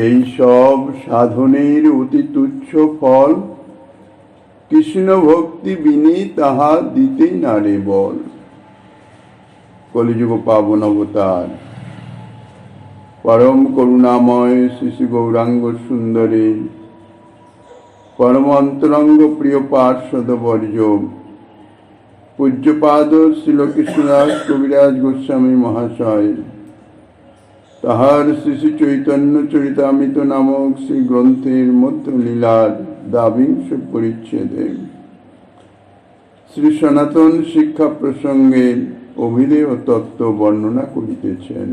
এই সব সাধনের অতি তুচ্ছ ফল কৃষ্ণ ভক্তি বিনি তাহা দিতে নারে বল। কলিযুগ পাবন অবতার পরম করুণাময় শ্রী গৌরাঙ্গ সুন্দরী পরম অন্তরঙ্গ প্রিয় পার্ষদ বর্জ পূজ্যপাদ শ্রীলকৃষ্ণদাস কবিরাজ গোস্বামী মহাশয় তাহার শ্রী শ্রী চৈতন্য চরিতামৃত নামক শ্রী গ্রন্থের মধ্য লীলার দ্বাবিংশ পরিচ্ছেদে শ্রী সনাতন শিক্ষা প্রসঙ্গে অভিধেয় তত্ত্ব বর্ণনা করিতেছেন।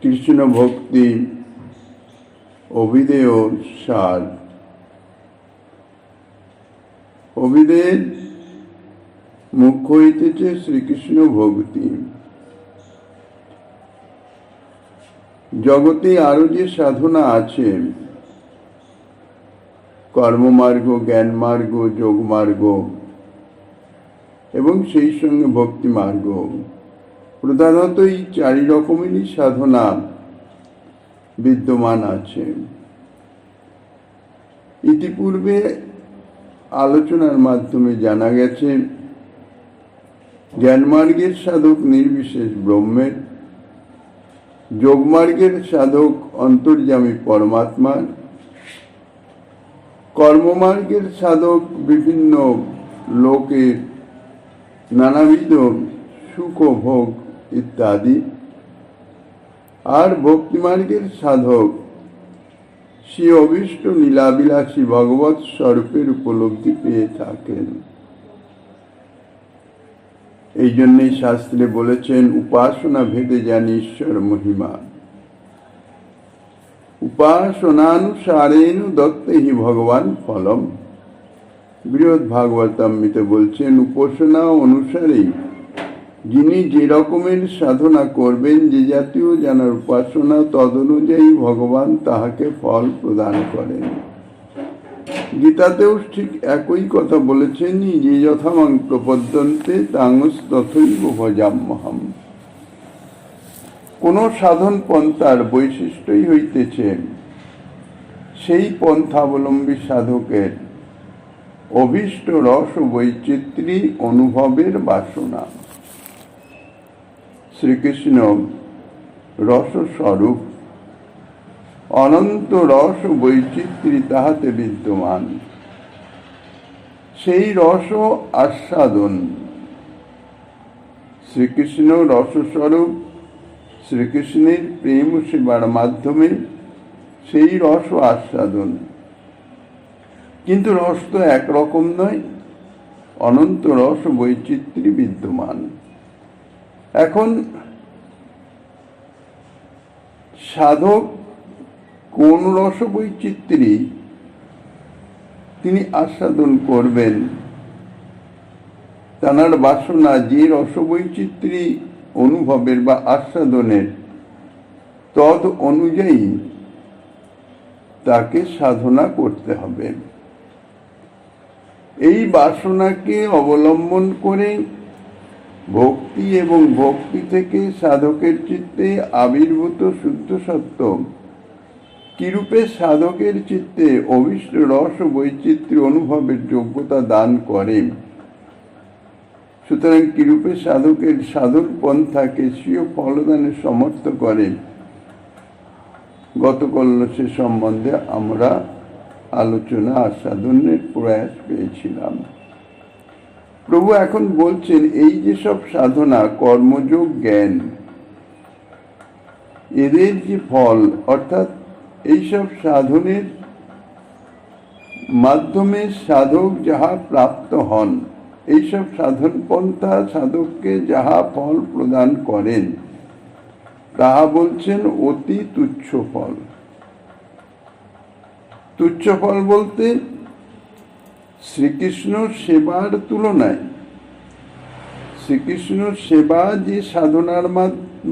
কৃষ্ণ ভক্তি অভিধেয় সার। অভিধেয়ের মুখ্য হইতেছে শ্রীকৃষ্ণ ভক্তি। জগতে আরো যে সাধনা আছে, কর্মমার্গ, জ্ঞান মার্গ, যোগ মার্গ এবং সেই সঙ্গে ভক্তি মার্গ, প্রধানত এই চারি রকমেরই সাধনা বিদ্যমান আছে। ইতিপূর্বে আলোচনার মাধ্যমে জানা গেছে জ্ঞানমার্গের সাধক নির্বিশেষ ব্রহ্মের, যোগমার্গের সাধক অন্তর্যামী পরমাত্মার, কর্মমার্গের সাধক বিভিন্ন লোকের নানাবিধ সুখ ভোগ ইত্যাদি, আর ভক্তিমার্গের সাধক শ্রী অভীষ্ট লীলাবিলাসী ভগবৎ স্বরূপের উপলব্ধি পেয়ে থাকেন। এই জন্যই শাস্ত্রে বলেছেন উপাসনা ভেদে জানি ঈশ্বর মহিমা, উপাসনানুসারেণ দত্তেহি ভগবান ফলম। বৃহৎ ভাগবতামৃতে বলছেন উপাসনা অনুসারেই যিনি যে রকমের সাধনা করবেন, যে জাতীয় জানার উপাসনা, তদনুযায়ী ভগবান তাহাকে ফল প্রদান করেন। গীতাতেও ঠিক একই কথা বলেছেন, যে যথামাং প্রপদ্যন্তে তাংস তথৈব ভজাম্যহম। কোন সাধন পন্থার বৈশিষ্ট্যই হইতেছে সেই পন্থাবলম্বী সাধকের অভীষ্ট রস বৈচিত্র্যী অনুভবের বাসনা। শ্রীকৃষ্ণ রসস্বরূপ, অনন্ত রস বৈচিত্র্য তাহাতে বিদ্যমান। সেই রস আস্বাদন। শ্রীকৃষ্ণ রসস্বরূপ, শ্রীকৃষ্ণের প্রেম সেবার মাধ্যমে সেই রস আস্বাদন। কিন্তু রস তো একরকম নয়, অনন্ত রস বৈচিত্র্য বিদ্যমান। এখন সাধক কোন রস বৈচিত্র্য তিনি আস্বাদন করবেন, তাঁর বাসনা যে রস বৈচিত্র্য অনুভবের বা আস্বাদনের, তদ অনুযায়ী তাকে সাধনা করতে হবে। এই বাসনাকে অবলম্বন করে ভক্তি এবং ভক্তি থেকে সাধকের চিত্তে আবির্ভূত শুদ্ধ সত্য কিরূপে সাধকের চিত্তে অভীষ্ট রস বৈচিত্র্য অনুভবের যোগ্যতা দান করে, সুতরাং কিরূপে সাধকের সাধন পন্থাকে স্বীয় ফলদানে সমর্থ করে, গতকাল সে সম্বন্ধে আমরা আলোচনা আস্বাদনের প্রয়াস পেয়েছিলাম। প্রভু এখন বলছেন এই যেসব সাধনা, কর্মযোগ, জ্ঞান, এদের যে ফল, অর্থাৎ এইসব সাধনের মাধ্যমে সাধক যাহা প্রাপ্ত হন, এইসব সাধন পন্থা সাধককে যাহা ফল প্রদান করেন, তাহা বলছেন অতি তুচ্ছ ফল। তুচ্ছ ফল বলতে শ্রীকৃষ্ণ সেবার তুলনায় শ্রীকৃষ্ণ সেবা যে সাধনার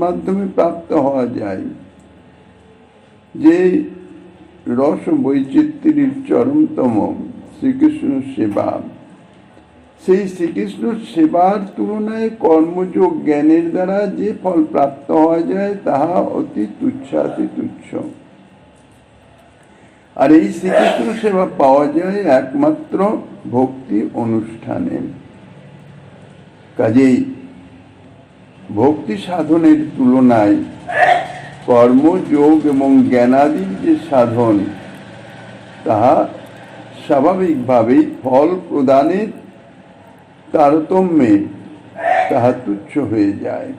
মাধ্যমে প্রাপ্ত হওয়া যায়, যে রস বৈচিত্র্যের চরমতম শ্রীকৃষ্ণ সেবা, সেই শ্রীকৃষ্ণ সেবার তুলনায় কর্মযোগ জ্ঞানের দ্বারা যে ফল প্রাপ্ত হওয়া যায় তাহা অতি তুচ্ছাতি তুচ্ছ। আর এই শ্রীকৃষ্ণ সেবা পাওয়া যায় একমাত্র ভক্তি অনুষ্ঠানে। কাজেই ভক্তি সাধনের তুলনায় কর্মযোগ এবং জ্ঞানাদির যে সাধন তাহা স্বাভাবিকভাবেই ফল প্রদানের তারতম্যে তাহা তুচ্ছ হয়ে যায়।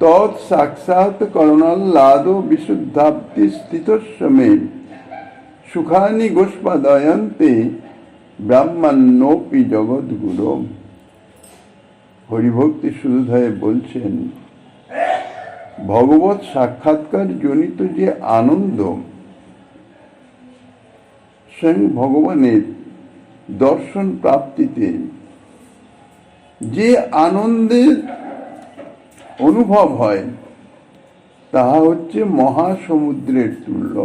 তৎ সাক্ষাৎ করণাল্লাদ বিশুদ্ধাপ্তি স্থিতস্মে সুখানি গোষ্পাদয়ন্তে ব্রাহ্মণ্যোপি জগদ্গুরু। হরিভক্তি সুধোধয়ে বলছেন, ভগবত সাক্ষাৎকার জনিত যে আনন্দ, স্বয়ং ভগবানের দর্শন প্রাপ্তিতে যে আনন্দের অনুভব হয় তাহা হচ্ছে মহাসমুদ্রের তুল্য।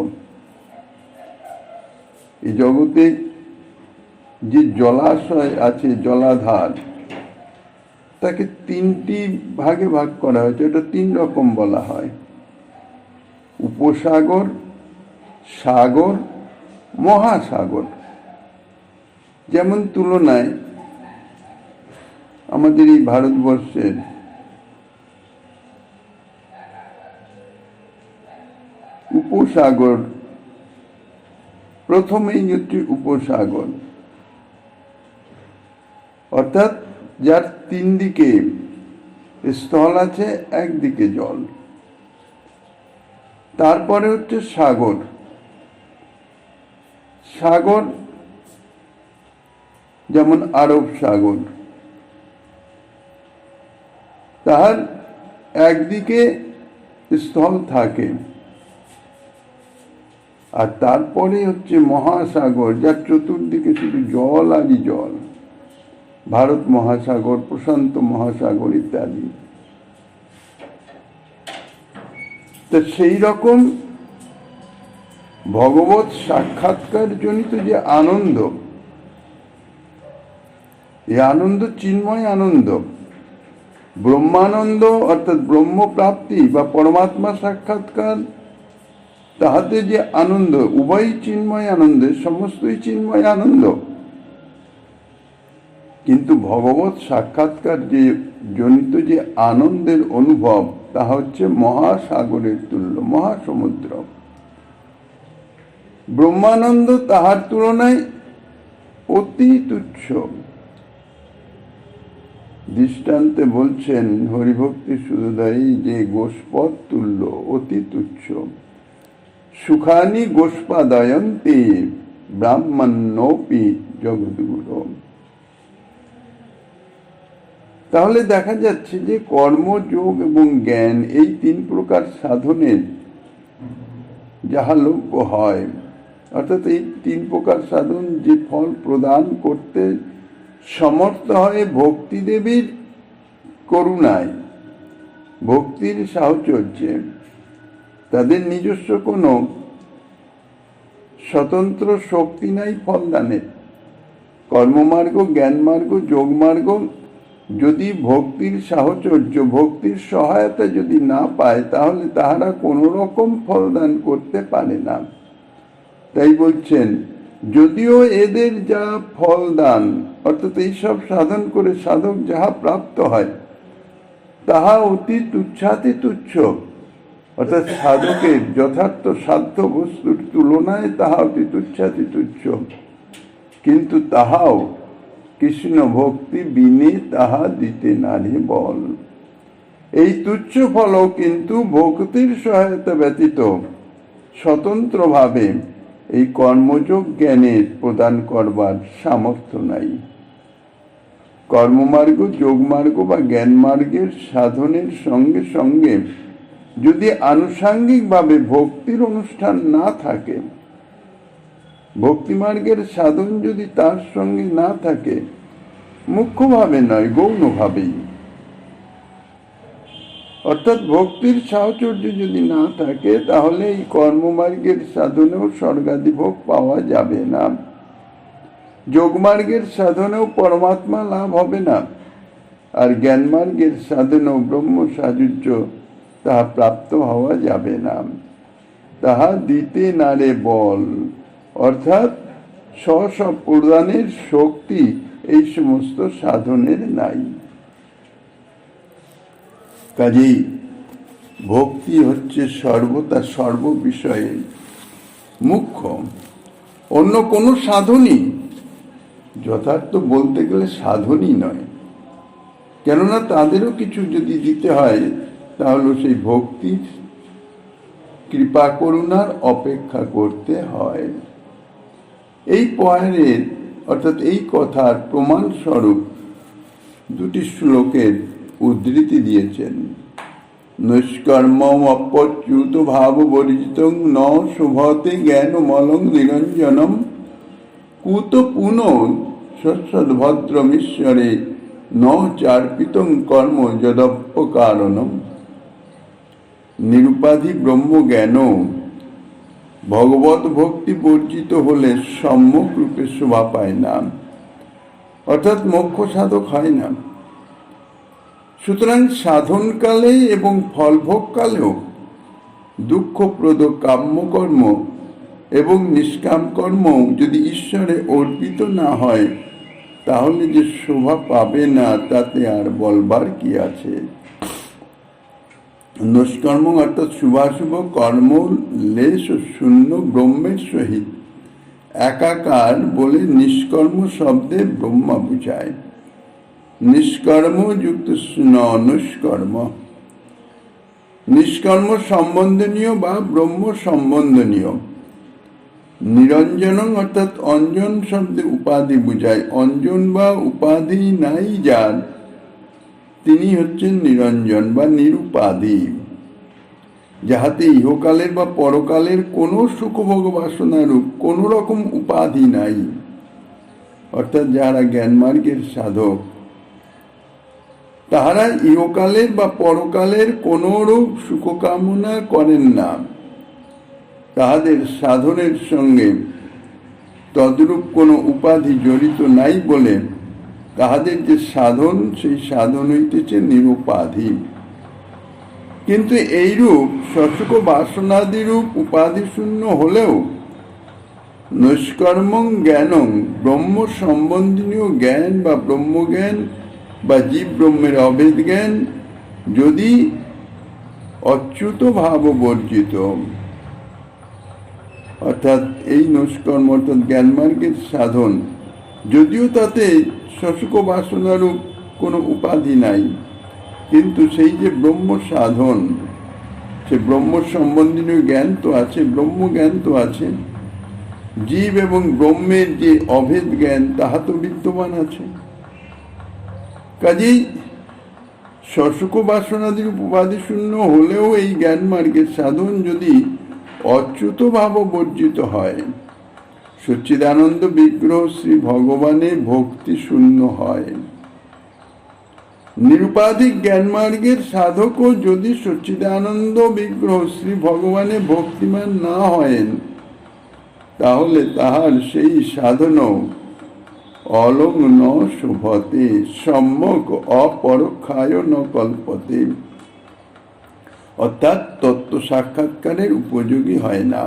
এই জগতে যে জলাশয় আছে, জলাধার, তাকে তিনটি ভাগে ভাগ করা হয়েছে। এটা তিন রকম বলা হয়: উপসাগর, সাগর, মহাসাগর। যেমন তুলনায় আমাদের এই ভারতবর্ষের উপসাগর, প্রথমেই হচ্ছে উপসাগর, অর্থাৎ যার তিন দিকে স্থল আছে, একদিকে জল। তারপরে হচ্ছে সাগর। সাগর যেমন আরব সাগর, তাহার একদিকে স্থল থাকে। আর তারপরে হচ্ছে মহাসাগর, যার চতুর্দিকে শুধু জল আরই জল। ভারত মহাসাগর, প্রশান্ত মহাসাগর ইত্যাদি। তো সেই রকম ভগবত সাক্ষাৎকার জনিত যে আনন্দ, এই আনন্দ চিন্ময় আনন্দ। ব্রহ্মানন্দ অর্থাৎ ব্রহ্মপ্রাপ্তি বা পরমাত্মা সাক্ষাৎকার, তাহাতে যে আনন্দ, উভয়ই চিন্ময় আনন্দ, সমস্তই চিন্ময় আনন্দ। কিন্তু ভগবত সাক্ষাৎকার যে জনিত যে আনন্দের অনুভব, তাহা হচ্ছে মহাসাগরের তুল্য, মহাসমুদ্র। ব্রহ্মানন্দ তাহার তুলনায় অতি তুচ্ছ। দৃষ্টান্তে বলছেন হরিভক্তি সুধোধয়ে যে গোষ্পদ তুল্য, অতি তুচ্ছ। সুখানি গোষ্পাদয়ন্তে ব্রাহ্মণ্যোপি জগদ্গুরু। তাহলে দেখা যাচ্ছে যে কর্মযোগ এবং জ্ঞান, এই তিন প্রকার সাধনের যাহা লভ্য হয়, অর্থাৎ এই তিন প্রকার সাধন যে ফল প্রদান করতে সমর্থ হয় ভক্তিদেবীর করুণায়, ভক্তির সাহচর্যে, তাদের নিজস্ব কোনো স্বতন্ত্র শক্তি নাই ফলদানের। কর্মমার্গ, জ্ঞানমার্গ, যোগমার্গ যদি ভক্তির সাহচর্য, ভক্তির সহায়তা যদি না পায়, তাহলে তাহারা কোনো রকম ফলদান করতে পারে না। তাই বলছেন, যদিও এদের যা ফলদান, অর্থাৎ এইসব সাধন করে সাধক যাহা প্রাপ্ত হয়, তাহা অতি তুচ্ছাতি তুচ্ছ। অর্থাৎ সাধকের যথার্থ সাধ্য বস্তুর তুলনায় তাহা অতি তুচ্ছাতি তুচ্ছ। কিন্তু তাহাও কৃষ্ণ ভক্তি বিনে তাহা দিতে নারে বল। এই তুচ্ছ ফলও কিন্তু ভক্তির সহায়তা ব্যতীত স্বতন্ত্রভাবে এই কর্মযোগ জ্ঞানের প্রদান করবার সামর্থ্য নাই। কর্মমার্গ, যোগমার্গ বা জ্ঞানমার্গের সাধনের সঙ্গে সঙ্গে যদি আনুষাঙ্গিকভাবে ভক্তির অনুষ্ঠান না থাকে, ভক্তিমার্গের সাধন যদি তার সঙ্গে না থাকে, মুখ্যভাবে নয়, গৌণভাবেই, অর্থাৎ ভক্তির সাহচর্য যদি না থাকে, তাহলে এই কর্মমার্গের সাধনেও স্বর্গাদি ভোগ পাওয়া যাবে না। যোগমার্গের সাধনেও পরমাত্মা লাভ হবে না, আর জ্ঞানমার্গের সাধনেও ব্রহ্ম সাযুজ্য তাহা প্রাপ্ত হওয়া যাবে না। তাহা দিতে নারে বল, অর্থাৎ স্ব প্রদানের শক্তি এই সমস্ত সাধনের নাই। কাজেই ভক্তি হচ্ছে সর্বদা সর্ব বিষয়ে মুখ্য। অন্য কোনো সাধনই যথার্থ বলতে গেলে সাধনই নয়, কেননা তাদেরও কিছু যদি দিতে হয় তাহলে সেই ভক্তির কৃপা করুণার অপেক্ষা করতে হয়। এই পয়ের অর্থাৎ এই কথার প্রমাণস্বরূপ দুটি শ্লোকের উদ্ধৃতি দিয়েছেন। নৈষ্কর্মম অপ্যচ্যুত ভাব বর্জিতং ন শুভতে জ্ঞান মলং নিরঞ্জনম কুত পুন সৎসদ্ভদ্রমীশ্বরে ন চার্পিতং কর্ম যদপ্যকারণম। নিরুপাধি ব্রহ্ম জ্ঞান ভগবত ভক্তি বর্জিত হলে সম্যক রূপে শোভা পায় না, অর্থাৎ মোক্ষ সাধক হয় না। সুতরাং সাধনকালে এবং ফলভোগকালেও দুঃখপ্রদ কাম্যকর্ম এবং নিষ্কাম কর্ম যদি ঈশ্বরে অর্পিত না হয় তাহলে যে শোভা পাবে না তাতে আর বলবার কি আছে। নষ্কর্ম অর্থাৎ শুভাশুভ কর্ম লেশ শূন্য ব্রহ্মের সহিত একাকার বলে নিষ্কর্ম শব্দে ব্রহ্মা বুঝায়। নিষ্কর্ম যুক্ত নষ্কর্ম, নিষ্কর্ম সম্বন্ধনীয় বা ব্রহ্ম সম্বন্ধনীয়। নিরঞ্জনং অর্থাৎ অঞ্জন শব্দে উপাধি বুঝায়। অঞ্জন বা উপাধি নাই যার, তিনি হচ্ছেন নিরঞ্জন বা নিরুপাধি, যাহাতে ইহকালের বা পরকালের কোনো সুখভোগ বাসনারূপ কোন রকম উপাধি নাই। অর্থাৎ যারা জ্ঞানমার্গের সাধক তাহারা ইহকালের বা পরকালের কোন রূপ সুখ কামনা করেন না। তাহাদের সাধনের সঙ্গে তদ্রূপ কোনো উপাধি জড়িত নাই বলে তাহাদের যে সাধন সেই সাধন হইতেছে নিরুপাধি। কিন্তু এইরূপ সসুখ বাসনাদিরূপ উপাধি শূন্য হলেও নৈষ্কর্মং জ্ঞানং ব্রহ্ম সম্বন্ধীয় জ্ঞান বা ব্রহ্মজ্ঞান বা জীব ব্রহ্মের অভেদ জ্ঞান যদি অচ্যুত ভাব বর্জিত, অর্থাৎ এই নৈষ্কর্ম অর্থাৎ জ্ঞানমার্গের সাধন যদিও তাতে সসুখ বাসনারূপ কোনো উপাধি নাই, কিন্তু সেই যে ব্রহ্ম সাধন, সে ব্রহ্ম সম্বন্ধীয় জ্ঞান তো আছে, ব্রহ্মজ্ঞান তো আছে, জীব এবং ব্রহ্মের যে অভেদ জ্ঞান তাহা তো বিদ্যমান আছে। কাজেই সসুখ বাসনাদির উপাধি শূন্য হলেও এই জ্ঞান মার্গের সাধন যদি অচ্যুত ভাব বর্জিত হয়, সচ্চিদানন্দ বিগ্রহ শ্রী ভগবানে ভক্তি শূন্য হয়। নিরুপাধিক জ্ঞান মার্গের সাধকও যদি সচ্চিদানন্দ বিগ্রহ শ্রী ভগবানে ভক্তিমান না হয়েন তাহলে তাহার সেই সাধনও অলং ন শোভতে সম্যক অপরোক্ষায় ন কল্পতে, অর্থাৎ তত্ত্ব সাক্ষাৎকারের উপযোগী হয় না।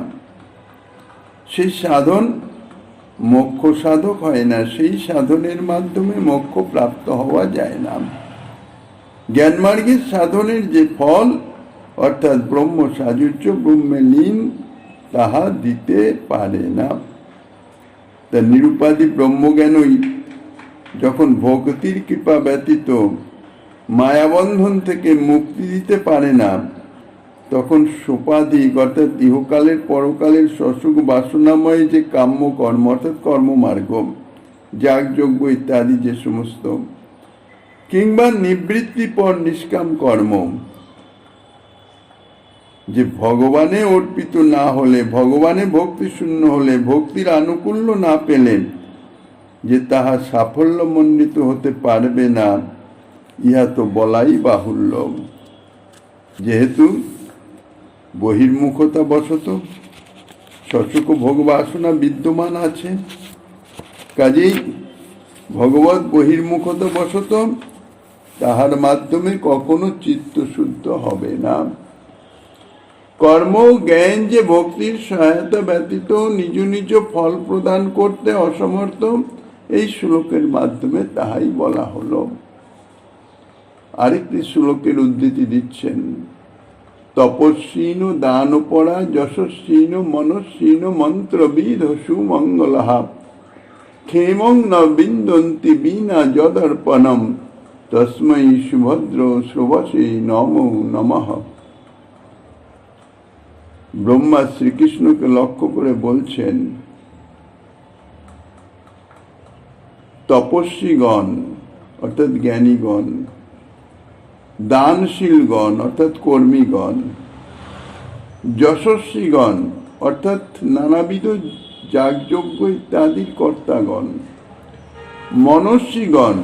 সেই সাধন মোক্ষ সাধক হয় না, সেই সাধনের মাধ্যমে মোক্ষ প্রাপ্ত হওয়া যায় না। জ্ঞানমার্গের সাধনের যে ফল অর্থাৎ ব্রহ্ম সাযুজ্য ব্রহ্মে লীন তাহা দিতে পারে না। তা নিরুপাধি ব্রহ্মজ্ঞানই যখন ভক্তির কৃপা ব্যতীত মায়াবন্ধন থেকে মুক্তি দিতে পারে না, তখন সোপাধিক অর্থাৎ ইহকালের পরকালের সসুখ বাসনাময় যে কাম্য কর্ম অর্থাৎ কর্মমার্গ, যাগযজ্ঞ ইত্যাদি যে সমস্ত, কিংবা নিবৃত্তি পর নিষ্কাম কর্ম, যে ভগবানে অর্পিত না হলে, ভগবানে ভক্তি শূন্য হলে, ভক্তির আনুকূল্য না পেলে যে তাহা সাফল্যমণ্ডিত হতে পারবে না, ইহা তো বলাই বাহুল্য। যেহেতু বহির্মুখতা বশত সসুখ ভোগ বাসনা বিদ্যমান আছে, কাজেই ভগবত বহির্মুখতা বশত তাহার মাধ্যমে কখনো চিত্ত শুদ্ধ হবে না। কর্ম জ্ঞান যে ভক্তির সহায়তা ব্যতীত নিজ নিজ ফল প্রদান করতে অসমর্থ, এই শ্লোকের মাধ্যমে তাহাই বলা হলো। আরেকটি শ্লোকের উদ্ধৃতি দিচ্ছেন, তপস্বীন দানপরা যশস্বীন মনস্বীন মন্ত্রবিদ সুমঙ্গলহা ক্ষেমং ন বিন্দন্তি বিনা যদর্পণম তস্मै সুভদ্র শ্রবসে নমো নমঃ। ব্রহ্মা শ্রীকৃষ্ণকে লক্ষ্য করে বলছেন, তপস্বীগণ অর্থাৎ জ্ঞানীগণ, দানশীলগণ অর্থাৎ কর্মীগণ, যশস্বীগণ অর্থাৎ নানাবিধ যাগযজ্ঞ ইত্যাদির কর্তাগণ, মনস্বীগণ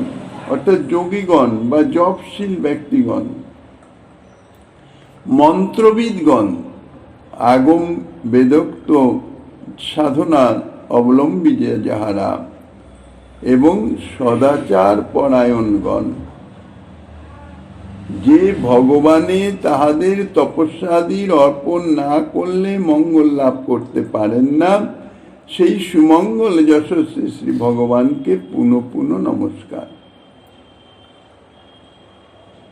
অর্থাৎ যোগীগণ বা জপশীল ব্যক্তিগণ, মন্ত্রবিদগণ আগম বেদোক্ত সাধনা অবলম্বী যাহারা, এবং সদাচার পরায়ণগণ, যে ভগবানে তাহাদের তপস্যাদির অর্পণ না করলে মঙ্গল লাভ করতে পারেন না, সেই সুমঙ্গল যশস্বী শ্রী ভগবানকে পুনঃ পুনঃ নমস্কার।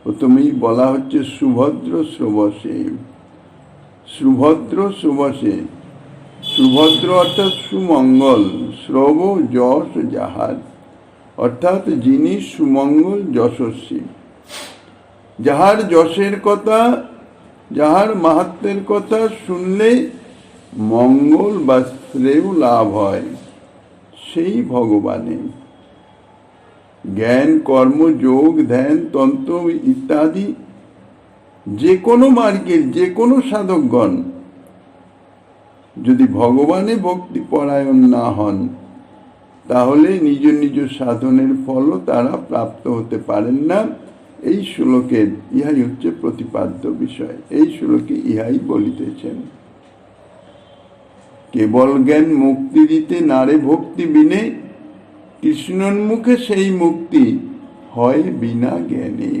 প্রথমেই বলা হচ্ছে সুভদ্র শ্রবসে, সুভদ্র শ্রবসে, সুভদ্র অর্থাৎ সুমঙ্গল, শ্রব যশ যাহার অর্থাৎ যিনি সুমঙ্গল যশস্বী, যাহার যশের কথা, যাহার মাহাত্ম্যের কথা শুনলে মঙ্গল বা শ্রেয় লাভ হয়, সেই ভগবানে জ্ঞান কর্ম যোগ ধ্যান তন্ত্র ইত্যাদি যে কোনো মার্গের যে কোনো সাধকগণ যদি ভগবানে ভক্তি পরায়ণ না হন, তাহলে নিজ নিজ সাধনের ফলও তারা প্রাপ্ত হতে পারেন না। এই শ্লোকের ইহাই হচ্ছে প্রতিপাদ্য বিষয়। এই শ্লোকে ইহাই বলিতেছেন, কেবল জ্ঞান মুক্তি দিতে নারে ভক্তি বিনে, কৃষ্ণন্মুখে সেই মুক্তি হয় বিনা জ্ঞানে।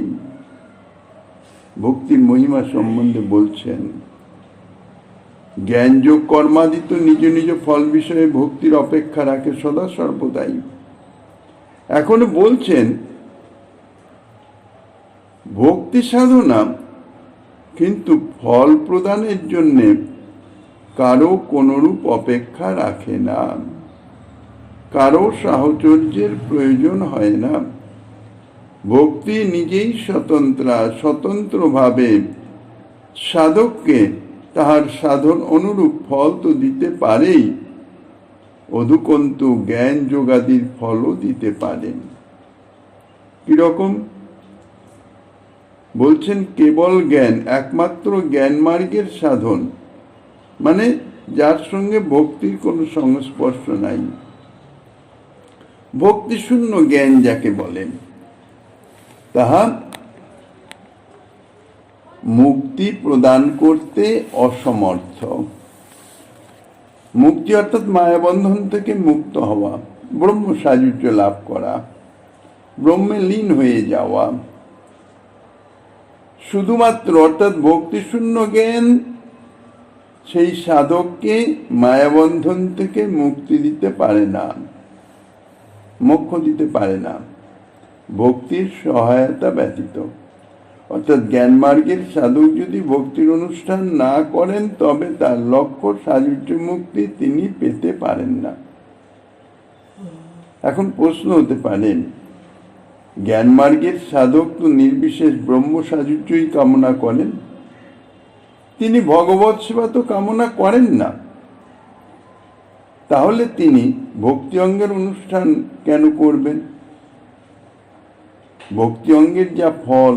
ভক্তির মহিমা সম্বন্ধে বলছেন, জ্ঞান যোগ কর্মাদি তো নিজ নিজ ফল বিষয়ে ভক্তির অপেক্ষা রাখে সদা সর্বদাই। এখন বলছেন ভক্তি সাধনা কিন্তু ফল প্রদানের জন্যে কারো কোনরূপ অপেক্ষা রাখে না, কারো সাহচর্যের প্রয়োজন হয় না। ভক্তি নিজেই স্বতন্ত্রা, স্বতন্ত্রভাবে সাধককে তাহার সাধন অনুরূপ ফল তো দিতে পারেই, অধুকন্তু জ্ঞান যোগাদির ফলও দিতে পারেন। কিরকম বলছেন, কেবল জ্ঞান, একমাত্র জ্ঞান মার্গের সাধন, মানে যার সঙ্গে ভক্তির কোনো সংস্পর্শ নাই, ভক্তিশূন্য জ্ঞান যাকে বলেন, তাহা মুক্তি প্রদান করতে অসমর্থ। মুক্তি অর্থাৎ মায়াবন্ধন থেকে মুক্ত হওয়া, ব্রহ্ম সাযুজ্য লাভ করা, ব্রহ্মে লীন হয়ে যাওয়া, শুধুমাত্র অর্থাৎ ভক্তিশূন্য জ্ঞান সেই সাধককে মায়াবন্ধন থেকে মুক্তি দিতে পারে না, মোক্ষ দিতে পারে না ভক্তির সহায়তা ব্যতীত। অর্থাৎ জ্ঞান মার্গের সাধক যদি ভক্তির অনুষ্ঠান না করেন, তবে তার লক্ষ্য সাযুজ্য মুক্তি তিনি পেতে পারেন না। এখন প্রশ্ন হতে পারে, জ্ঞান মার্গের সাধক তো নির্বিশেষ ব্রহ্ম সাযুজ্যই কামনা করেন, তিনি ভগবৎ সেবা তো কামনা করেন না, তাহলে তিনি ভক্তি অঙ্গের অনুষ্ঠান কেন করবেন? ভক্তি অঙ্গের যা ফল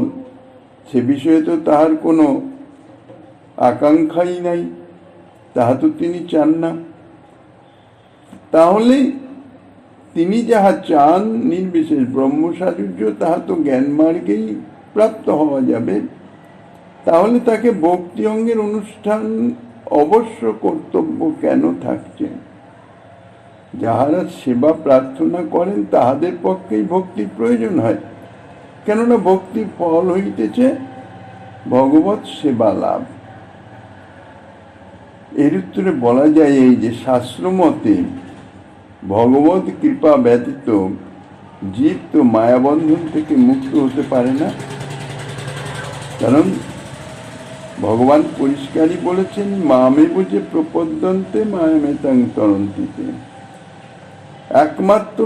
সে বিষয়ে তো তাহার কোনো আকাঙ্ক্ষাই নাই, তাহা তো তিনি চান না। তাহলে তিনি যাহা চান নির্বিশেষ ব্রহ্ম সাযুজ্য, তাহা তো জ্ঞান মার্গেই প্রাপ্ত হওয়া যাবে। তাহলে তাকে ভক্তি অঙ্গের অনুষ্ঠান অবশ্য কর্তব্য কেন থাকছে? যাহারা সেবা প্রার্থনা করেন তাহাদের পক্ষেই ভক্তির প্রয়োজন হয়, কেননা ভক্তির ফল হইতেছে ভগবৎ সেবা লাভ। এর উত্তরে বলা যায় এই যে শাস্ত্র মতে ভগবত কৃপা ব্যতীত জীব তো মায়াবন্ধন থেকে মুক্ত হতে পারে না, কারণ ভগবান পরিষ্কারই বলেছেন, মামেব যে প্রপদ্যন্তে মায়ামেতাং তরন্তিতে, একমাত্র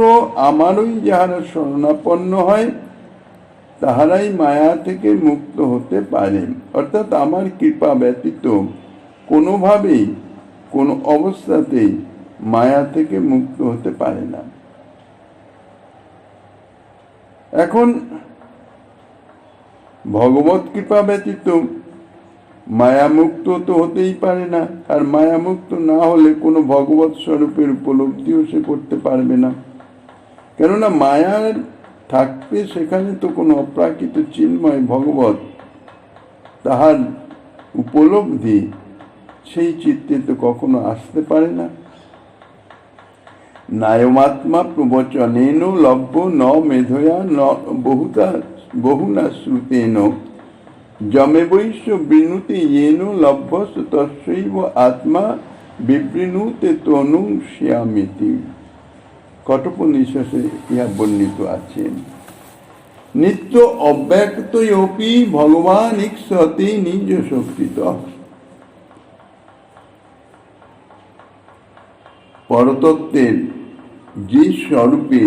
আমারই যাহারা শরণাপন্ন হয় তাহারাই মায়া থেকে মুক্ত হতে পারে। অর্থাৎ আমার কৃপা ব্যতীত কোনোভাবেই কোনো অবস্থাতেই মায়া থেকে মুক্ত হতে পারে না। এখন ভগবত কৃপা ব্যতীত মায়ামুক্ত তো হতেই পারে না, আর মায়ামুক্ত না হলে কোনো ভগবত স্বরূপের উপলব্ধিও সে করতে পারবে না, কেননা মায়ার থাকবে সেখানে তো কোনো অপ্রাকৃত চিন্ময় ভগবত, তাহার উপলব্ধি সেই চিত্তে তো কখনো আসতে পারে না। নায়মাত্মা প্রবচনেন লভ্য ন মেধয়া ন বহুনা শ্রুতেন যমে বৈশ্য বৃণুতে येन লভ্য তস্যৈব আত্মা বিবৃণুতে তনুং শ্যামিতি। কঠোপনিষদে ইহা বর্ণিত আছে। নিত্য অব্যক্তয়োপি ভগবান ইক্ষতে নিজ শক্তিতঃ। পরতত্ত্বের যে স্বরূপে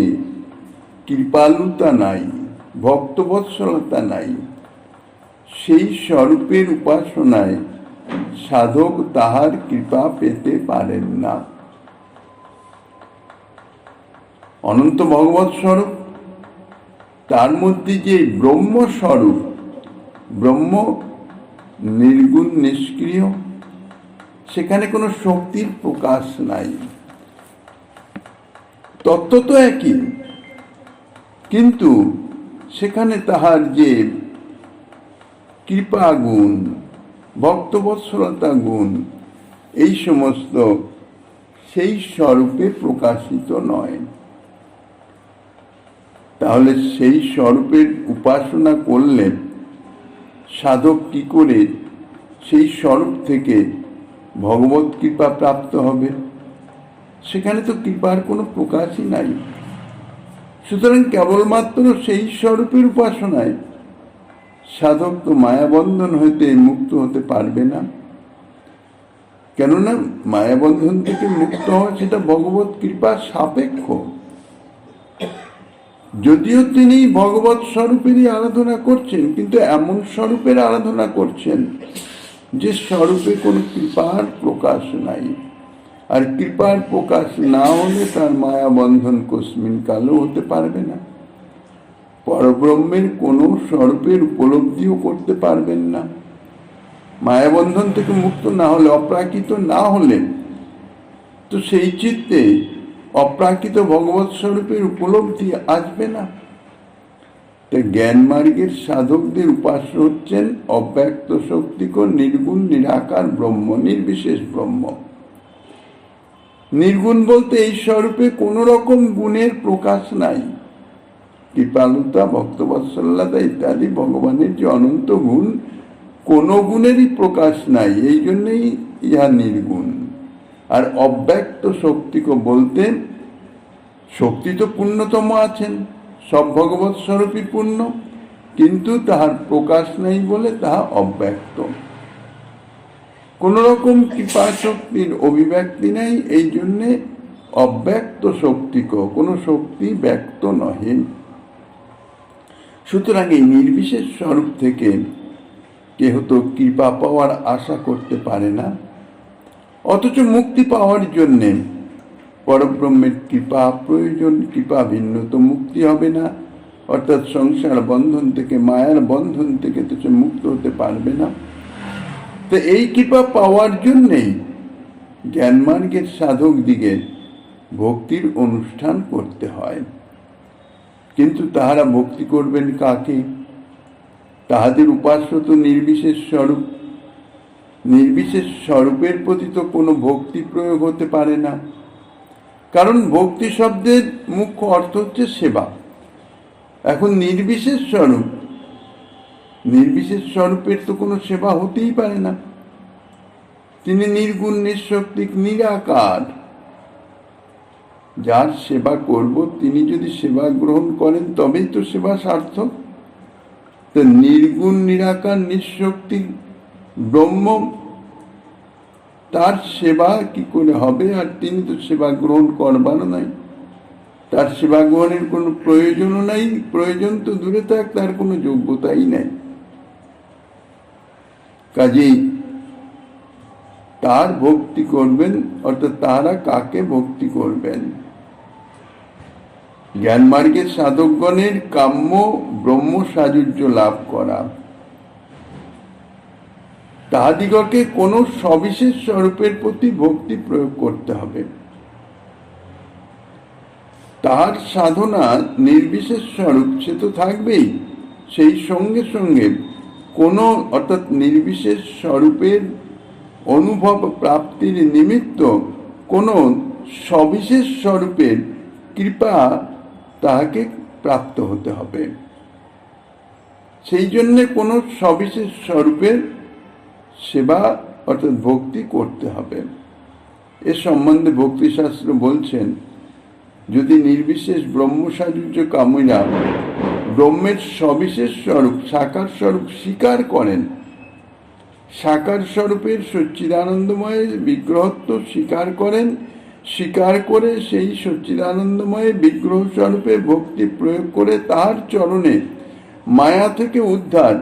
কৃপালুতা নাই, ভক্তবৎসলতা নাই, সেই স্বরূপের উপাসনায় সাধক তাহার কৃপা পেতে পারেন না। অনন্ত ভগবৎ স্বরূপ, তার মধ্যে যে ব্রহ্মস্বরূপ, ব্রহ্ম নির্গুণ নিষ্ক্রিয়, সেখানে কোনো শক্তির প্রকাশ নাই। তত্ত্ব তো একই, কিন্তু সেখানে তাহার যে কৃপা গুণ, ভক্তবৎসলতা গুণ, এই সমস্ত সেই স্বরূপে প্রকাশিত নয়। তাহলে সেই স্বরূপের উপাসনা করলে সাধক কি করে সেই স্বরূপ থেকে ভগবত কৃপা প্রাপ্ত হবে? সেখানে তো কৃপার কোনো প্রকাশই নাই। সুতরাং কেবলমাত্র সেই স্বরূপের উপাসনায় সাধক তো মায়াবন্ধন হইতে মুক্ত হতে পারবে না, কেননা মায়াবন্ধন থেকে মুক্ত হওয়া সেটা ভগবত কৃপা সাপেক্ষ। যদিও তিনি ভগবত স্বরূপেরই আরাধনা করছেন, কিন্তু এমন স্বরূপের আরাধনা করছেন যে স্বরূপে কোনো কৃপার প্রকাশ নাই, আর কৃপার প্রকাশ না হলে তার মায়াবন্ধন কস্মিন কালেও হতে পারবে না। পরব্রহ্মের কোনো স্বরূপের উপলব্ধিও করতে পারবেন না। মায়াবন্ধন থেকে মুক্ত না হলে, অপ্রাকৃত না হলে, তো সেই চিত্তে অপ্রাকৃত ভগবৎ স্বরূপের উপলব্ধি আসবে না। তাই জ্ঞান মার্গের সাধকদের উপাস্য হচ্ছেন অব্যক্ত শক্তিকর নির্গুণ নিরাকার ব্রহ্ম, নির্বিশেষ ব্রহ্ম। নির্গুণ বলতে এই স্বরূপে কোন রকম গুণের প্রকাশ নাই। কৃপালুতা, ভক্তবৎসলতা ইত্যাদি ভগবানের যে অনন্ত গুণ, কোন গুণেরই প্রকাশ নাই, এই জন্যই ইহা নির্গুণ। আর অব্যক্ত শক্তিকে বলতে, শক্তি তো পূর্ণতম আছেন, সব ভগবৎ স্বরূপই পূর্ণ, কিন্তু তাহার প্রকাশ নাই বলে তাহা অব্যক্ত। কোন রকম কৃপা শক্তির অভিব্যক্তি নাই, এই জন্যে অব্যক্ত শক্তিক, কোনো শক্তি ব্যক্ত নহে। সুতরাং এই নির্বিশেষ স্বরূপ থেকে কেহ তো কৃপা পাওয়ার আশা করতে পারে না, অথচ মুক্তি পাওয়ার জন্যে পরব্রহ্মের কৃপা প্রয়োজন। কৃপা ভিন্ন তো মুক্তি হবে না, অর্থাৎ সংসার বন্ধন থেকে, মায়ার বন্ধন থেকে তো সে মুক্ত হতে পারবে না। তো এই কৃপা পাওয়ার জন্যেই জ্ঞানমার্গের সাধক দিকে ভক্তির অনুষ্ঠান করতে হয়। কিন্তু তাহারা ভক্তি করবেন কাকে? তাহাদের উপাস্য তো নির্বিশেষ স্বরূপ, নির্বিশেষ স্বরূপের প্রতি তো কোনো ভক্তি প্রয়োগ হতে পারে না। কারণ ভক্তি শব্দের মুখ্য অর্থ হচ্ছে সেবা। এখন নির্বিশেষ স্বরূপ, নির্বিশেষ স্বরূপের তো কোনো সেবা হতেই পারে না। তিনি নির্গুণ, নিঃশক্তিক, নিরাকার। যার সেবা করব তিনি যদি সেবা গ্রহণ করেন তবেই তো সেবা সার্থক। তো নির্গুণ, নিরাকার, নিঃশক্তিক ব্রহ্ম, তার সেবা কি করে হবে? আর তিনি তো সেবা গ্রহণ করবারও নাই, তার সেবা গ্রহণের কোনো প্রয়োজনও নাই। প্রয়োজন তো দূরে থাক, তার কোনো যোগ্যতাই নাই। কাজেই তার ভক্তি করবেন, অর্থাৎ তারা কাকে ভক্তি করবেন? জ্ঞান মার্গের সাধকগণের কাম্য ব্রহ্ম সাযুজ্য লাভ করা। তাহাদিগকে কোনো সবিশেষ স্বরূপের প্রতি ভক্তি প্রয়োগ করতে হবে। তার সাধনা নির্বিশেষ স্বরূপ, সে তো থাকবেই, সেই সঙ্গে সঙ্গে কোনো, অর্থাৎ নির্বিশেষ স্বরূপের অনুভব প্রাপ্তির নিমিত্ত কোনো সবিশেষ স্বরূপের কৃপা তাহাকে প্রাপ্ত হতে হবে। সেই জন্যে কোনো সবিশেষ স্বরূপের সেবা অর্থাৎ ভক্তি করতে হবে। এ সম্বন্ধে ভক্তিশাস্ত্র বলছেন, যদি নির্বিশেষ ব্রহ্ম সাযুজ্য কামীরা ব্রহ্মের সবিশেষ স্বরূপ, সাকার স্বরূপ স্বীকার করেন, সাকার স্বরূপের সচ্চিদানন্দময় বিগ্রহত্ব স্বীকার করেন, স্বীকার করে সেই সচ্চিদানন্দময় বিগ্রহ স্বরূপে ভক্তি প্রয়োগ করে তাহার চরণে মায়া থেকে উদ্ধার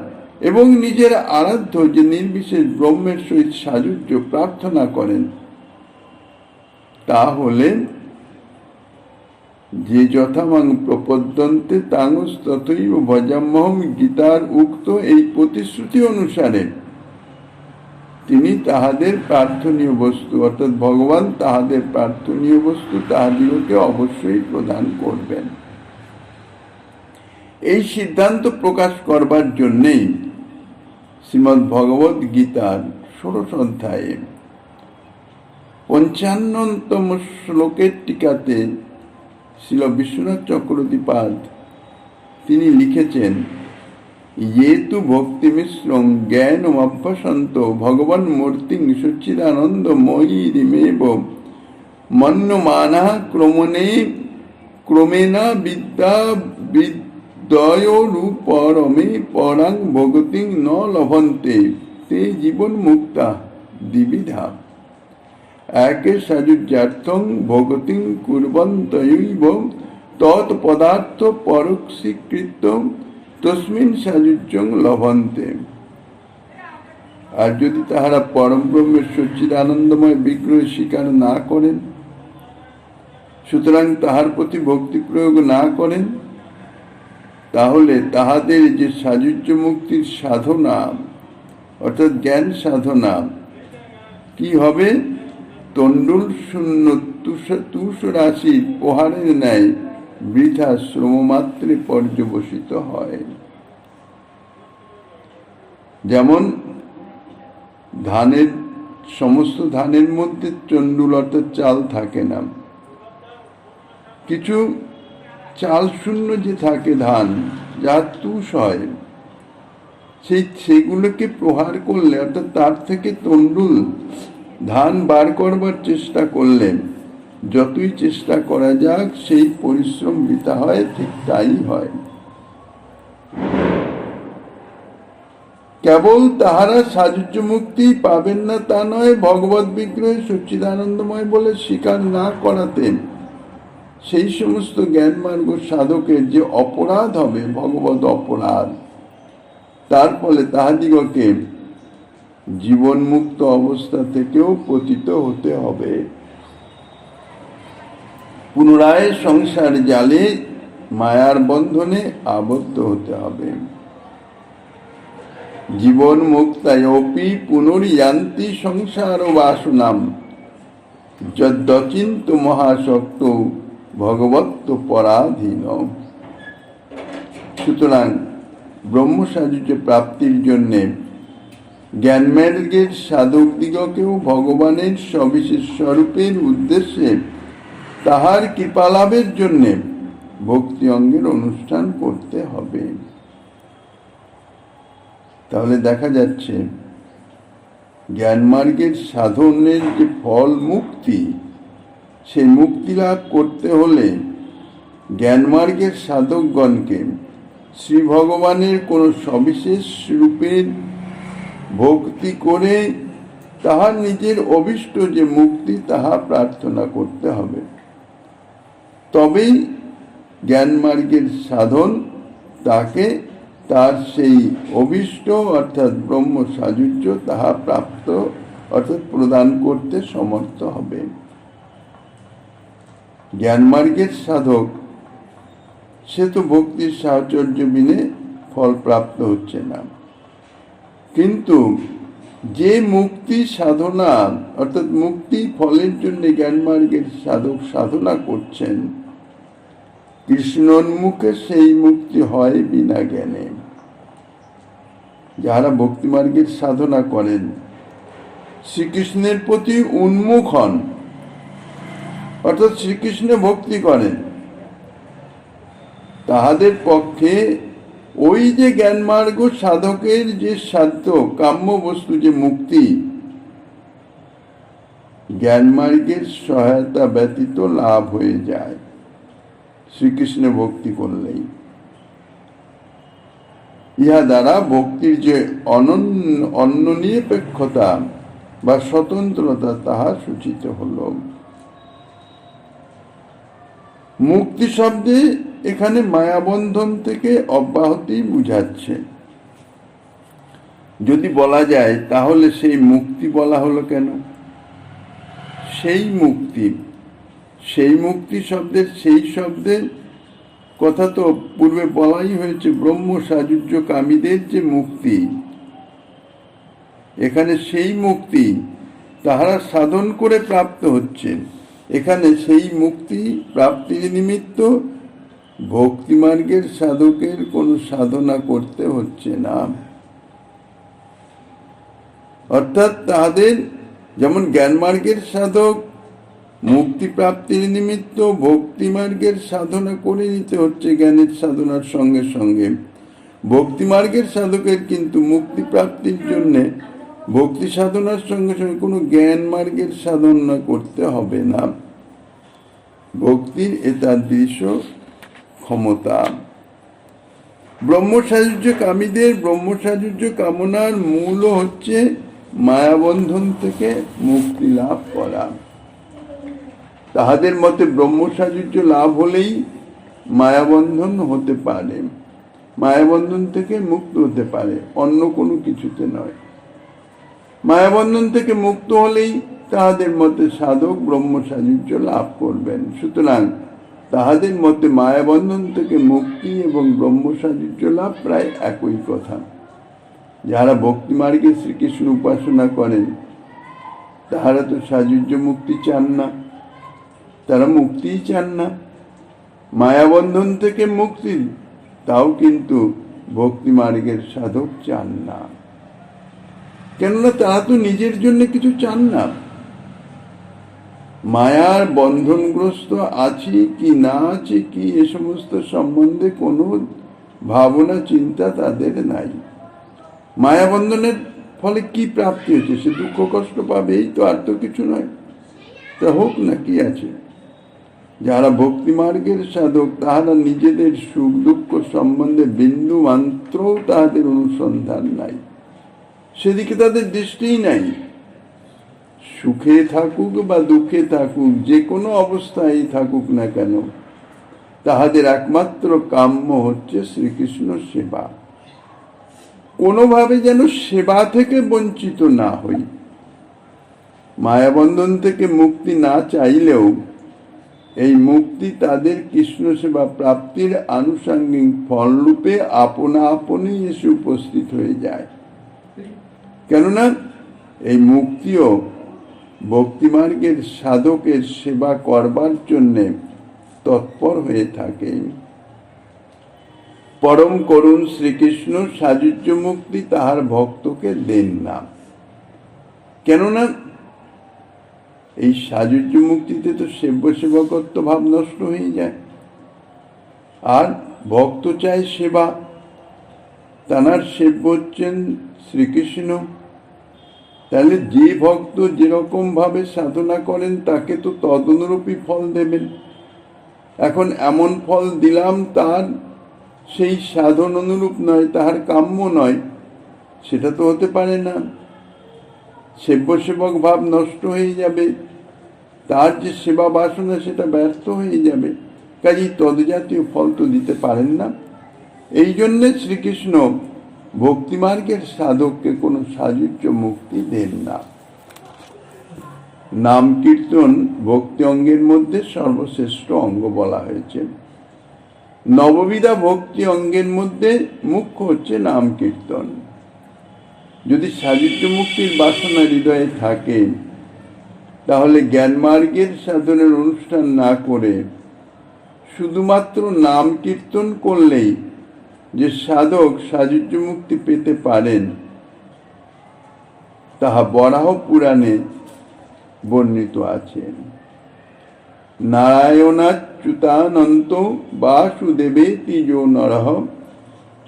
এবং নিজের আরাধ্য যে নির্বিশেষ ব্রহ্মের সহিত সাযুজ্য প্রার্থনা করেন, তাহলে যে যথামাং প্রপদ্যন্তে তাংস তথৈব ভজাম্যহং গীতার উক্ত এই প্রতিশ্রুতি অনুসারে তিনি তাহাদের প্রার্থনীয় বস্তু, অর্থাৎ ভগবান তাহাদের প্রার্থনীয় বস্তু তাহাদিগকে অবশ্যই প্রদান করবেন। এই সিদ্ধান্ত প্রকাশ করবার জন্যেই শ্রীমদ্ ভগবদ গীতার ১৬ অধ্যায়ে ৫৫তম শ্লোকের টিকাতে শ্রীল বিশ্বনাথ চক্রবর্তীপাদ তিনি লিখেছেন, ইয়েতু ভক্তি মিশ্রং জ্ঞানম অভ্যাসন্ত ভগবান মূর্তিং সচ্চিদানন্দ ময়ীরিমেব মন্যমানা ক্রমেণা বিদ্যা বিদ্যয়োরূপরমে পরাং ভগতিং ন লভন্তে তে জীবন মুক্তা দ্বিবিধা একে সাযুজ্যার্থং ভগতিং কুর্বন্তয়ৈব তৎ পদার্থ পরোক্ষীকৃত তস্মিন সাযুজ্যং লভন্তে। আর যদি তাহারা পরম ব্রহ্মের সচ্চিদানন্দময় বিগ্রহ স্বীকার না করেন, সুতরাং তাহার প্রতি ভক্তি প্রয়োগ না করেন, তাহলে তাহাদের যে সাযুজ্য মুক্তির সাধনা অর্থাৎ জ্ঞান সাধনা কি হবে? তণ্ডুল শূন্য তুষ রাশি প্রহারের ন্যায় বৃথা শ্রমমাত্রে পর্যবসিত হয়। যেমন ধানের, সমস্ত ধানের মধ্যে চণ্ডুল অর্থাৎ চাল থাকে না, কিছু চাল শূন্য যে থাকে ধান, যা তুষ হয়, সেগুলোকে প্রহার করলে অর্থাৎ তার থেকে তণ্ডুল ধান বার করবার চেষ্টা করলেন, যতই চেষ্টা করা যাক সেই পরিশ্রম বৃথা হয়, ঠিক তাই হয়। কেবল তাহারা সাযুজ্য মুক্তি পাবেন না তা নয়, ভগবত বিগ্রহে সচ্চিদানন্দময় বলে স্বীকার না করাতেন সেই সমস্ত জ্ঞান মার্গ সাধকের যে অপরাধ হবে, ভগবত অপরাধ, তার ফলে তাহাদিগকে জীবন মুক্ত অবস্থা থেকেও পতিত হতে হবে, পুনরায় সংসার জালে মায়ার বন্ধনে আবদ্ধ হতে হবে। জীবন মুক্তায়পি পুনরিয়ান্তি সংসার বাসনাম যদ্দচিন্ত মহাশক্ত ভগবত্ত পরাধীন। সুতরাং ব্রহ্ম সাযুজ্য প্রাপ্তির জন্যে জ্ঞানমার্গের সাধক দিগকেও ভগবানের সবিশেষ স্বরূপের উদ্দেশ্যে তাহার কৃপালাভের জন্যে ভক্তি অঙ্গের অনুষ্ঠান করতে হবে। তাহলে দেখা যাচ্ছে জ্ঞান মার্গের সাধনের যে ফল মুক্তি, সেই মুক্তি লাভ করতে হলে জ্ঞান মার্গের সাধকগণকে শ্রী ভগবানের কোনো সবিশেষ রূপের ভক্তি করে তাহার নিজের অভীষ্ট যে মুক্তি তাহা প্রার্থনা করতে হবে। তবেই জ্ঞান মার্গের সাধন তাকে তার সেই অভীষ্ট অর্থাৎ ব্রহ্ম সাযুজ্য তাহা প্রাপ্ত অর্থাৎ প্রদান করতে সমর্থ হবে। জ্ঞান মার্গের সাধক সে তো ভক্তির সাহচর্য বিনে ফল প্রাপ্ত হচ্ছে না, কিন্তু যে মুক্তি সাধনা অর্থাৎ মুক্তি ফলের জন্য জ্ঞান মার্গের সাধক সাধনা করছেন, কৃষ্ণোন্মুখে সেই মুক্তি হয় বিনা জ্ঞানে। যারা ভক্তি মার্গের সাধনা করেন, শ্রীকৃষ্ণের প্রতি উন্মুখ হন অর্থাৎ শ্রীকৃষ্ণে ভক্তি করেন, তাহাদের পক্ষে ওই যে জ্ঞান মার্গ সাধকের যে সাধ্য কাম্য বস্তু যে মুক্তি, জ্ঞান মার্গের সহায়তা ব্যতীত লাভ হয়ে যায় শ্রীকৃষ্ণে ভক্তি করলেই। ইহা দ্বারা ভক্তির যে অন্যনিরপেক্ষতা বা স্বতন্ত্রতা তাহা সূচিত হল। মুক্তি শব্দে এখানে মায়াবন্ধন থেকে অব্যাহতি বুঝাচ্ছে। যদি বলা যায় তাহলে সেই মুক্তি বলা হলো কেন? সেই মুক্তি শব্দের কথা তো পূর্বে বলাই হয়েছে, ব্রহ্ম সাযুজ্য কামীদের যে মুক্তি, এখানে সেই মুক্তি তাহারা সাধন করে প্রাপ্ত হচ্ছে। এখানে সেই মুক্তি প্রাপ্তির নিমিত্ত ভক্তি মার্গের সাধকের কোনো সাধনা করতে হচ্ছে না। অর্থাৎ তাহাদের যেমন জ্ঞান মার্গের সাধক মুক্তি প্রাপ্তির নিমিত্ত ভক্তি মার্গের সাধনা করে নিতে হচ্ছে জ্ঞানের সাধনার সঙ্গে সঙ্গে, ভক্তি মার্গের সাধকের কিন্তু মুক্তি প্রাপ্তির জন্যে ভক্তি সাধনার সঙ্গে সঙ্গে কোনো জ্ঞান মার্গের সাধনা করতে হবে না। ভক্তির এতাদৃশ ক্ষমতা। ব্রহ্মসাযুজ্য কামীদের ব্রহ্মসাযুজ্য কামনার মূল হচ্ছে মায়াবন্ধন থেকে মুক্তি লাভ করা। তাহাদের মতে ব্রহ্মসাযুজ্য লাভ হলেই মায়াবন্ধন হতে পারে, মায়াবন্ধন থেকে মুক্ত হতে পারে, অন্য কোনো কিছুতে নয়। মায়াবন্ধন থেকে মুক্ত হলেই তাহাদের মতে সাধক ব্রহ্মসাযুজ্য লাভ করবেন। সুতরাং তাহাদের মতে মায়াবন্ধন থেকে মুক্তি এবং ব্রহ্মসাযুজ্য লাভ প্রায় একই কথা। যারা ভক্তি মার্গে শ্রীকৃষ্ণ উপাসনা করেন তাহারা তো সাযুজ্য মুক্তি চান না, তারা মুক্তিই চান না। মায়াবন্ধন থেকে মুক্তি তাও কিন্তু ভক্তি মার্গের সাধক চান না, কেননা তারা তো নিজের জন্য কিছু চান না। মায়ার বন্ধনগ্রস্ত আছি কি না আছে কি এ সমস্ত সম্বন্ধে কোনো ভাবনা চিন্তা তাদের নাই। মায়াবন্ধনের ফলে কি প্রাপ্তি হচ্ছে? সে দুঃখ কষ্ট পাবে, এই তো, আর তো কিছু নয়। তা হোক না, কি আছে? যারা ভক্তি মার্গের সাধক তাহারা নিজেদের সুখ দুঃখ সম্বন্ধে বিন্দু মাত্র তাহাদের অনুসন্ধান নাই, সেদিকে তাদের দৃষ্টিই নাই। সুখে থাকুক বা দুঃখে থাকুক, যে কোনো অবস্থায় থাকুক না কেন, তাহাদের একমাত্র কাম্য হচ্ছে শ্রীকৃষ্ণ সেবা। কোনোভাবে যেন সেবা থেকে বঞ্চিত না হই। মায়াবন্ধন থেকে মুক্তি না চাইলেও এই মুক্তি তাদের কৃষ্ণ সেবা প্রাপ্তির আনুষঙ্গিক ফলরূপে আপনা আপনি এসে উপস্থিত হয়ে যায়। কেননা এই মুক্তিও ভক্তিমার্গের সাধকের সেবা করবার জন্যে তৎপর হয়ে থাকে। পরম করুণ শ্রীকৃষ্ণ সাযুজ্য মুক্তি তাহার ভক্তকে দেন না, কেননা এই সাযুজ্য মুক্তিতে তো সেব্য সেবকত্ব ভাব নষ্ট হয়ে যায়। আর ভক্ত চায় সেবা, তানার সেব্য হচ্ছেন শ্রীকৃষ্ণ। তাহলে যে ভক্ত যেরকম ভাবে সাধনা করেন তাকে তো তদনুরূপী ফল দেবেন। এখন এমন ফল দিলাম তার সেই সাধন অনুরূপ নয়, তাহার কাম্য নয়, সেটা তো হতে পারে না। সেব্য সেবক ভাব নষ্ট হয়ে যাবে, তার যে সেবা বাসনা সেটা ব্যর্থ হয়ে যাবে। কাজেই তদজাতীয় ফল তো দিতে পারেন না। এই জন্যে শ্রীকৃষ্ণ ভক্তিমার্গের সাধককে কোনো সাযুজ্য মুক্তি দেন না। নাম কীর্তন ভক্তি অঙ্গের মধ্যে সর্বশ্রেষ্ঠ অঙ্গ বলা হয়েছে। নববিধা ভক্তি অঙ্গের মধ্যে মুখ্য হচ্ছে নাম কীর্তন। যদি সাযুজ্য মুক্তির বাসনা হৃদয়ে থাকে, তাহলে জ্ঞানমার্গের সাধনের অনুষ্ঠান না করে শুধুমাত্র নাম কীর্তন করলেই যে সাধক সাযুজ্য মুক্তি পেতে পারেন, তাহা বরাহ পুরাণে বর্ণিত আছে। নারায়ণাচ্যুতানন্ত বাসুদেবে তিজো নরহ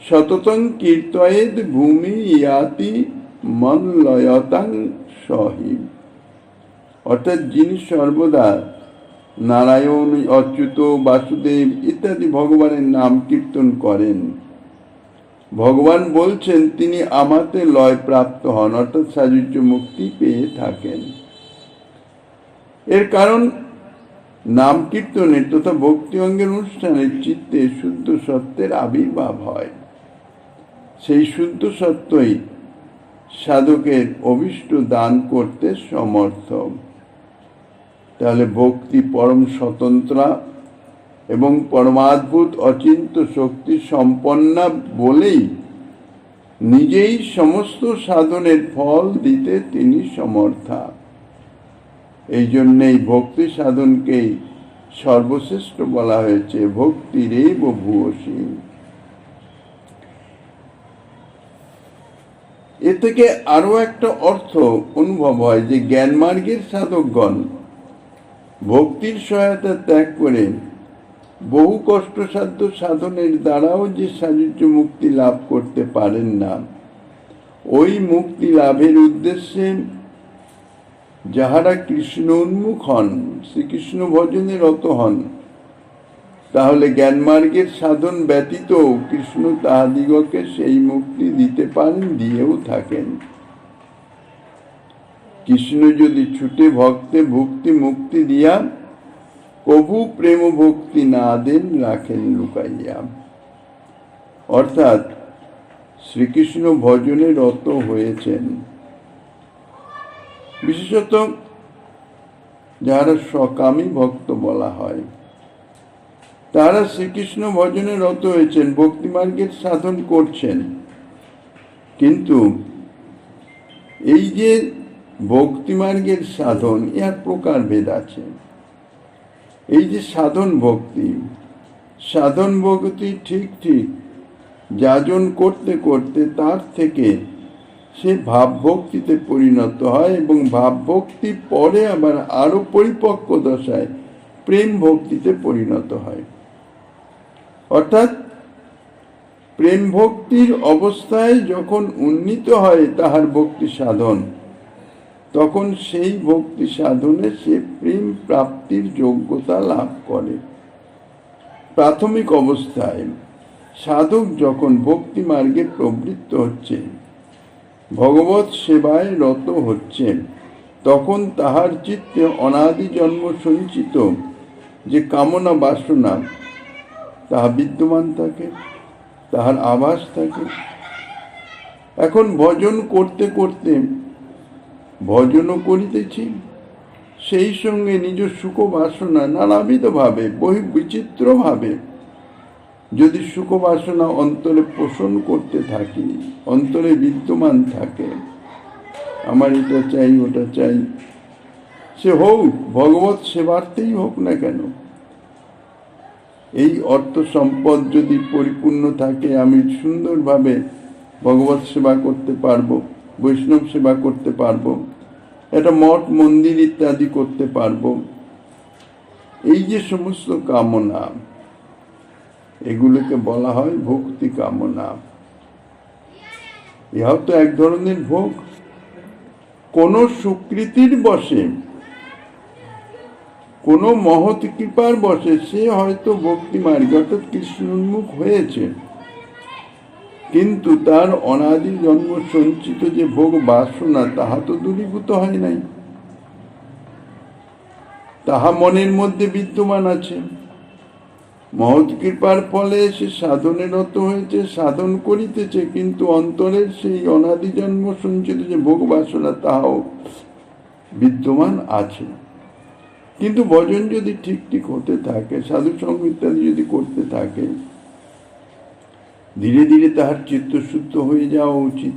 সততং কীর্তয়েদ ভূমি ইয়াতি মনলয়তাং সহি। অর্থাৎ যিনি সর্বদা নারায়ণ, অচ্যুত, বাসুদেব ইত্যাদি ভগবানের নাম কীর্তন করেন, ভগবান বলছেন তিনি আমাতে লয় প্রাপ্ত হন, অর্থাৎ সাযুজ্য মুক্তি পেয়ে থাকেন। এর কারণ নাম কীর্তনের তথা ভক্তি অঙ্গের অনুষ্ঠানের চিত্তে শুদ্ধ সত্যের আবির্ভাব হয়। সেই শুদ্ধ সত্যই সাধকের অভীষ্ট দান করতে সমর্থ। তাহলে ভক্তি পরম স্বতন্ত্রা এবং পরমাদ্ভুত অচিন্ত শক্তি সম্পন্না বলেই নিজেই সমস্ত সাধনের ফল দিতে তিনি সমর্থা। এই জন্যেই ভক্তি সাধনকেই সর্বশ্রেষ্ঠ বলা হয়েছে, ভক্তিরেব ভূয়সী। এ থেকে আরো একটা অর্থ অনুভব হয় যে জ্ঞানমার্গের সাধকগণ ভক্তির সহায়তা ত্যাগ করে বহু কষ্টসাধ্য সাধনের দ্বারাও যে সাযুজ্য মুক্তি লাভ করতে পারেন না, ওই মুক্তি লাভের উদ্দেশ্যে যাহারা কৃষ্ণ উন্মুখ হন, শ্রীকৃষ্ণ ভজনে রত হন, তাহলে জ্ঞানমার্গের সাধন ব্যতীত কৃষ্ণ তাহাদিগকে সেই মুক্তি দিতে পারেন, দিয়েও থাকেন। কৃষ্ণ যদি ছুটে ভক্তে ভক্তি মুক্তি দিয়া কভু প্রেম ভক্তি না দেন, রাখেন লুকাইয়া। অর্থাৎ শ্রীকৃষ্ণ ভজনে রত হয়েছেন। বিশেষত যারা সকামী ভক্ত বলা হয়, তারা শ্রীকৃষ্ণ ভজনে রত হয়েছেন, ভক্তিমার্গের সাধন করছেন। কিন্তু এই যে ভক্তিমার্গের সাধন, ইহার প্রকারভেদ আছে। এই যে সাধন ভক্তি ঠিক ঠিক যাজন করতে করতে তার থেকে সে ভাব ভক্তিতে পরিণত হয় এবং ভাব ভক্তি পরে আবার আরো পরিপক্ক দশায় প্রেম ভক্তিতে পরিণত হয়। অর্থাৎ প্রেম ভক্তির অবস্থায় যখন উন্নীত হয় তাহার ভক্তি সাধন, তখন সেই ভক্তি সাধনে সে প্রেম প্রাপ্তির যোগ্যতা লাভ করে। প্রাথমিক অবস্থায় সাধক যখন ভক্তি মার্গে প্রবৃত্ত হচ্ছে, ভগবত সেবায় রত হচ্ছেন, তখন তাহার চিত্তে অনাদি জন্ম সঞ্চিত যে কামনা বাসনা তাহা বিদ্যমান থাকে, তাহার আভাস থাকে। এখন ভজন করতে করতে ভজনও করিতেছি, সেই সঙ্গে নিজ সুখ বাসনা নানাবিধ ভাবে বিচিত্র ভাবে যদি সুখ বাসনা অন্তরে পোষণ করতে থাকি, অন্তরে বিদ্যমান থাকে, আমার এটা চাই ওটা চাই, সে হোক ভগবত সেবার্থেই হোক না কেন, এই অর্থ সম্পদ যদি পরিপূর্ণ থাকে, আমি সুন্দরভাবে ভগবত সেবা করতে পারবো, বৈষ্ণব সেবা করতে পারবো, একটা মঠ মন্দির ইত্যাদি করতে পারবো। এই যে সমস্ত কামনা, এগুলোকে বলা হয় ভক্তি কামনা। ইহাও তো এক ধরনের ভোগ। কোন সুকৃতির বশে, কোন মহৎ কৃপার বশে সে হয়তো ভক্তি মার্গে অর্থাৎ কৃষ্ণোন্মুখ হয়েছে, কিন্তু তার অনাদি জন্ম সঞ্চিত যে ভোগ বাসনা তাহা তো দূরীভূত হয় নাই, তাহা মনের মধ্যে বিদ্যমান আছে। মহৎ কৃপার ফলে সে সাধনে রত হয়েছে, সাধন করিতেছে, কিন্তু অন্তরের সেই অনাদি জন্ম সঞ্চিত যে ভোগ বাসনা তাহাও বিদ্যমান আছে। কিন্তু ভজন যদি ঠিক ঠিক হতে থাকে, সাধু সঙ্গ ইত্যাদি যদি করতে থাকে, ধীরে ধীরে তাহার চিত্ত শুদ্ধ হয়ে যাওয়া উচিত।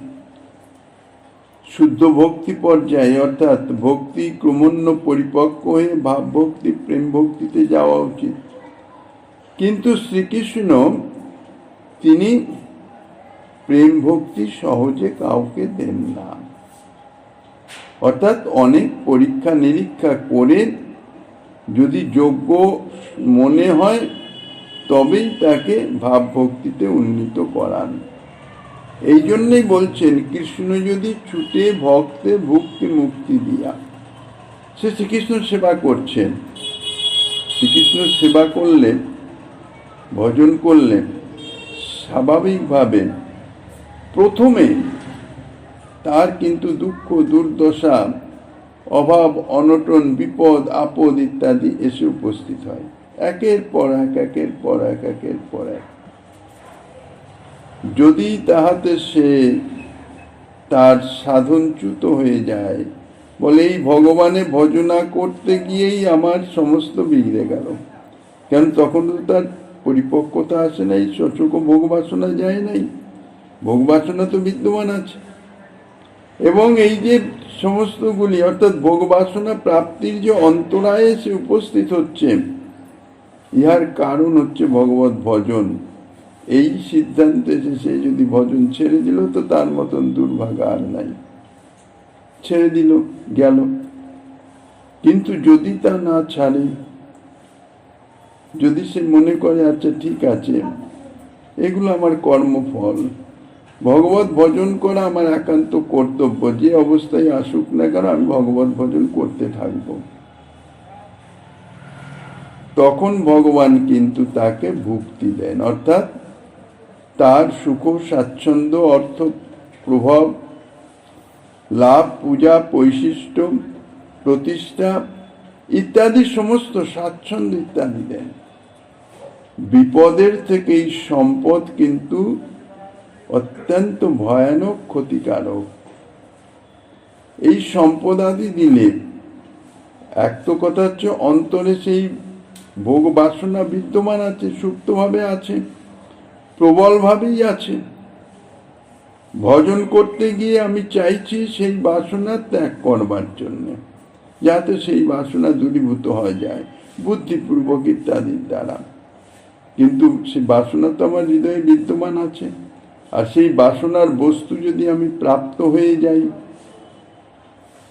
শুদ্ধ ভক্তি পর্যায়ে অর্থাৎ ভক্তি ক্রমণ্য পরিপক্ক হয়ে ভাব ভক্তি প্রেম ভক্তিতে যাওয়া উচিত। কিন্তু শ্রীকৃষ্ণ তিনি প্রেম ভক্তি সহজে কাউকে দেন না, অর্থাৎ অনেক পরীক্ষা নিরীক্ষা করে যদি যোগ্য মনে হয় তবেই তাকে ভাব ভক্তিতে উন্নীত করান। এই জন্যই বলছেন কৃষ্ণ যদি ছুটে ভক্তে ভক্তি মুক্তি দিয়া, সে শ্রীকৃষ্ণ সেবা করছেন। শ্রীকৃষ্ণ সেবা করলে, ভজন করলে স্বাভাবিকভাবে প্রথমে তার কিন্তু দুঃখ দুর্দশা অভাব অনটন বিপদ আপদ ইত্যাদি এসে উপস্থিত হয়, একের পর এক একের পর এক একের পর এক। যদি তাহাতে সে তার সাধনচ্যুত হয়ে যায়, বলে এই ভগবানে ভজনা করতে গিয়েই আমার সমস্ত বিগড়ে গেল, কেন তখন তো তার পরিপক্কতা আসে নাই, সচক ভোগ বাসনা যায় নাই, ভোগ বাসনা তো বিদ্যমান আছে। এবং এই যে সমস্তগুলি অর্থাৎ ভোগ বাসনা প্রাপ্তির যে অন্তরায়ে সে উপস্থিত হচ্ছে, ইহার কারণ হচ্ছে ভগবত ভজন। এই সিদ্ধান্তে সে যদি ভজন ছেড়ে দিল তো তার মতন দুর্ভাগা আর নাই, ছেড়ে দিল গেল। কিন্তু যদি তা না ছাড়ে, যদি সে মনে করে আচ্ছা ঠিক আছে এগুলো আমার কর্মফল, ভগবত ভজন করা আমার একান্ত কর্তব্য, যে অবস্থায় আসুক না কেন আমি ভগবত ভজন করতে থাকব, তখন ভগবান কিন্তু তাকে ভুক্তি দেন, অর্থাৎ তার সুখ স্বাচ্ছন্দ্য অর্থ প্রভাব লাভ পূজা বৈশিষ্ট্য প্রতিষ্ঠা ইত্যাদি সমস্ত স্বাচ্ছন্দ্য ইত্যাদি দেন। বিপদের থেকে এই সম্পদ কিন্তু অত্যন্ত ভয়ানক ক্ষতিকারক। এই সম্পদ আদি দিলে এক তো কথা হচ্ছে অন্তরে সেই ভোগ বাসনা বিদ্যমান আছে, সুপ্তভাবে আছে, প্রবলভাবেই আছে। ভজন করতে গিয়ে আমি চাইছি সেই বাসনা ত্যাগ করবার জন্য, যাতে সেই বাসনা দূরীভূত হয়ে যায় বুদ্ধিপূর্বক ইত্যাদির দ্বারা। কিন্তু সেই বাসনা তো আমার হৃদয়ে বিদ্যমান আছে, আর সেই বাসনার বস্তু যদি আমি প্রাপ্ত হয়ে যাই,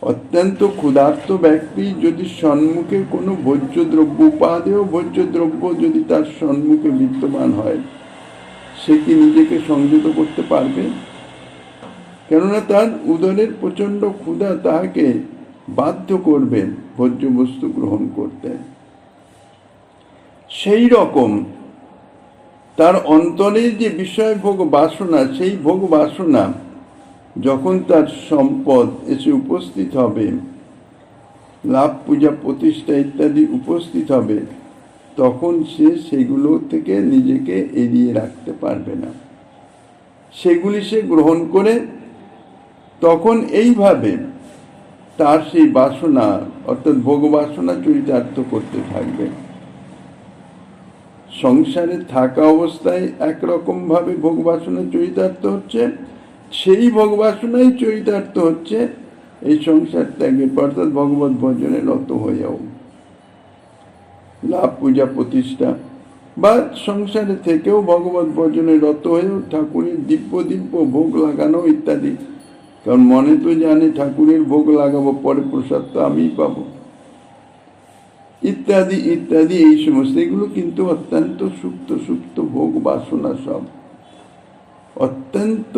অত্যন্ত ক্ষুধার্ত ব্যক্তি যদি সম্মুখে কোনো ভোজ্য দ্রব্য, উপাদেয় ভোজ্য দ্রব্য যদি তার সম্মুখে বিদ্যমান হয়, সে কি নিজেকে সংযত করতে পারবে? কেননা তার উদরের প্রচণ্ড ক্ষুধা তাহাকে বাধ্য করবে ভোজ্য বস্তু গ্রহণ করতে। সেই রকম তার অন্তরের যে বিষয় ভোগ বাসনা, সেই ভোগ বাসনা যখন তার সম্পদ এসে উপস্থিত হবে, লাভ পূজা প্রতিষ্ঠা ইত্যাদি উপস্থিত হবে, তখন সে সেগুলো থেকে নিজেকে এড়িয়ে রাখতে পারবে না, সেগুলি সে গ্রহণ করে তখন এইভাবে তার সেই বাসনা অর্থাৎ ভোগ বাসনা চরিতার্থ করতে থাকবে। সংসারে থাকা অবস্থায় একরকম ভাবে ভোগ বাসনা চরিতার্থ হচ্ছে, সেই ভোগ বাসনাই চরিতার্থ হচ্ছে এই সংসার ত্যাগের অর্থাৎ ভগবত ভজনে রত হয়েও, লাভ পূজা প্রতিষ্ঠা বা সংসারে থেকেও ভগবত ভজনে রত হয়েও ঠাকুরের দিব্য দিব্য ভোগ লাগানো ইত্যাদি কারণ মনে তো জানে ঠাকুরের ভোগ লাগাবো, পরে প্রসাদ তো আমিই পাবো, ইত্যাদি ইত্যাদি। এই সমস্ত এগুলো কিন্তু অত্যন্ত সুপ্ত সুপ্ত ভোগ বাসনা, সব অত্যন্ত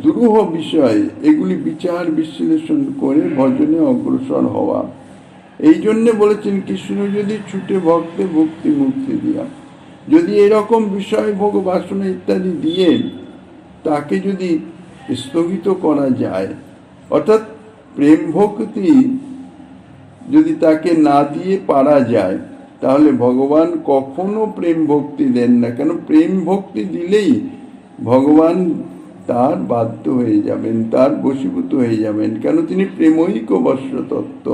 দুরূহ বিষয়। এগুলি বিচার বিশ্লেষণ করে ভজনে অগ্রসর হওয়া। এই জন্যে বলেছেন কৃষ্ণ যদি ছুটে ভক্তে ভক্তি মুক্তি দিয়া, যদি এরকম বিষয় ভোগ বাসনা ইত্যাদি দিয়ে তাকে যদি স্থগিত করা যায়, অর্থাৎ প্রেম ভক্তি যদি তাকে না দিয়ে পারা যায়, তাহলে ভগবান কখনো প্রেম ভক্তি দেন না। কেন? প্রেম ভক্তি দিলেই ভগবান তার বাধ্য হয়ে যাবেন, তার বশীভূত হয়ে যাবেন। কেন? তিনি প্রেমৈক বশ্য তত্ত্ব।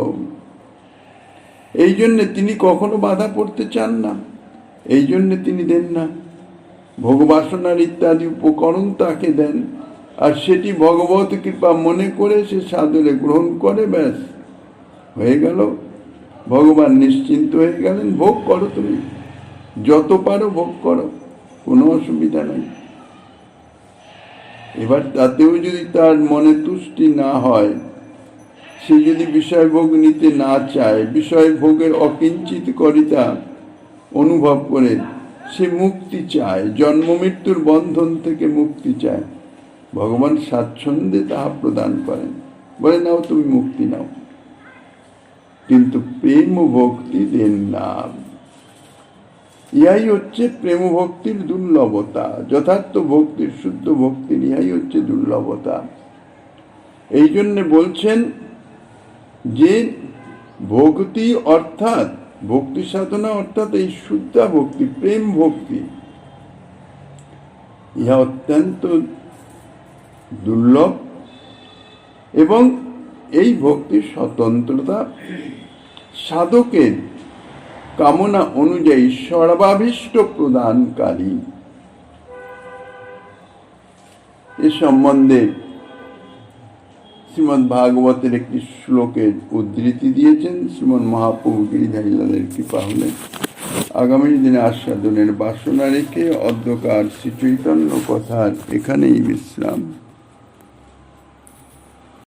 এই জন্যে তিনি কখনো বাধা পড়তে চান না, এই জন্যে তিনি দেন না। ভোগবাসনার ইত্যাদি উপকরণ তাকে দেন, আর সেটি ভগবত কৃপা মনে করে সে সাদরে গ্রহণ করে, ব্যাস হয়ে গেল। ভগবান নিশ্চিন্ত হয়ে গেলেন, ভোগ করো, তুমি যত পারো ভোগ করো, কোনো অসুবিধা নেই। এবার তাতেও যদি তার মনে তুষ্টি না হয়, সে যদি বিষয় ভোগ নিতে না চায়, বিষয় ভোগের অকিঞ্চিত করিতা অনুভব করে সে মুক্তি চায়, জন্ম মৃত্যুর বন্ধন থেকে মুক্তি চায়, ভগবান স্বাচ্ছন্দ্যে তাহা প্রদান করেন, বলে নাও তুমি মুক্তি নাও, কিন্তু প্রেম ভক্তি দেন না। ইহাই হচ্ছে প্রেম ভক্তির দুর্লভতা, যথার্থ ভক্তির, শুদ্ধ ভক্তির ইহাই হচ্ছে দুর্লভতা। এই জন্য বলছেন যে ভক্তি অর্থাৎ ভক্তি সাধনা অর্থাৎ এই শুদ্ধ ভক্তি, প্রেম ভক্তি, ইহা অত্যন্ত দুর্লভ, এবং এই ভক্তির স্বতন্ত্রতা সাধকের কামনা অনুযায়ী সর্বাভীষ্ট প্রদানকারী। এ সম্বন্ধে শ্রীমদ্ ভাগবতের একটি শ্লোকের উদ্ধৃতি দিয়েছেন শ্রীমন্ মহাপ্রভু গিরিধারীলালের কৃপা হলে। আগামী দিনে আস্বাদনের বাসনা রেখে অধ্যকার শ্রী চৈতন্য কথার এখানেই বিশ্রাম।